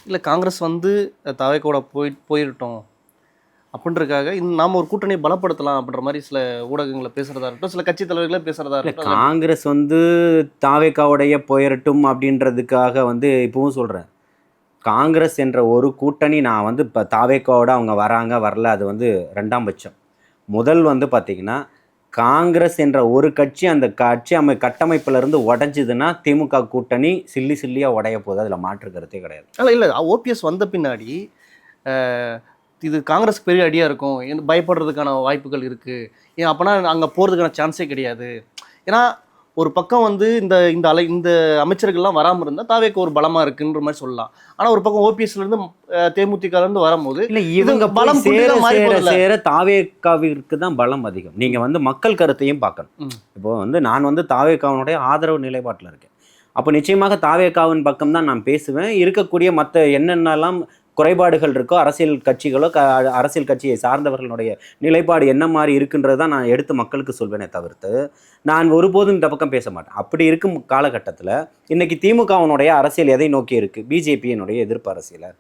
இல்லை காங்கிரஸ் வந்து தாவேக்கோட போயிட்டோம் அப்படின்றதுக்காக நாம் ஒரு கூட்டணியை பலப்படுத்தலாம் அப்படின்ற மாதிரி சில ஊடகங்களை பேசுகிறதா இருக்கட்டும், சில கட்சி தலைவர்களே பேசுகிறதா இல்லை இருக்கட்டும். காங்கிரஸ் வந்து தாவேக்காவுடைய போயிரட்டும் அப்படின்றதுக்காக வந்து இப்பவும் சொல்கிறேன், காங்கிரஸ் என்ற ஒரு கூட்டணி நான் வந்து இப்போ தாவேக்காவோட அவங்க வராங்க வரல அது வந்து ரெண்டாம் பட்சம். முதல் வந்து பார்த்திங்கன்னா காங்கிரஸ் என்ற ஒரு கட்சி அந்த கட்சி கட்டமைப்பிலிருந்து உடஞ்சிதுன்னா திமுக கூட்டணி சில்லியாக உடைய போகுது, அதில் மாற்று கருத்தே கிடையாது. இல்லை ஓபிஎஸ் வந்த பின்னாடி இது காங்கிரஸ் பெரிய அடியாக இருக்கும், பயப்படுறதுக்கான வாய்ப்புகள் இருக்குது, ஏன் அப்போனா அங்கே போகிறதுக்கான சான்ஸே கிடையாது. ஏன்னா ஒரு பக்கம் வந்து இந்த அமைச்சர்கள்லாம் வராமல் இருந்தால் தாவேக்கு ஒரு பலமாக இருக்குன்ற மாதிரி சொல்லலாம். ஆனால் ஒரு பக்கம் ஓபிஎஸ்லேருந்து தேமுதிகலேருந்து வரும்போது இல்லை இவங்க பலம் சேர தாவேக்காவிற்கு தான் பலம் அதிகம். நீங்கள் வந்து மக்கள் கருத்தையும் பார்க்கணும். இப்போ வந்து நான் வந்து தாவேக்காவினுடைய ஆதரவு நிலைப்பாட்டில் இருக்கேன். அப்போ நிச்சயமாக தாவேக்காவின் பக்கம் தான் நான் பேசுவேன். இருக்கக்கூடிய மற்ற என்னென்னலாம் குறைபாடுகள் இருக்கோ அரசியல் கட்சிகளோ அரசியல் கட்சியை சார்ந்தவர்களுடைய நிலைப்பாடு என்ன மாதிரி இருக்குன்றது தான் நான் எடுத்து மக்களுக்கு சொல்வேனே தவிர்த்து நான் ஒருபோதும் இந்த பக்கம் பேச மாட்டேன். அப்படி இருக்கும் காலகட்டத்தில் இன்னைக்கு திமுகவினுடைய அரசியல் எதை நோக்கி இருக்குது? பிஜேபியினுடைய எதிர்ப்பு அரசியலை.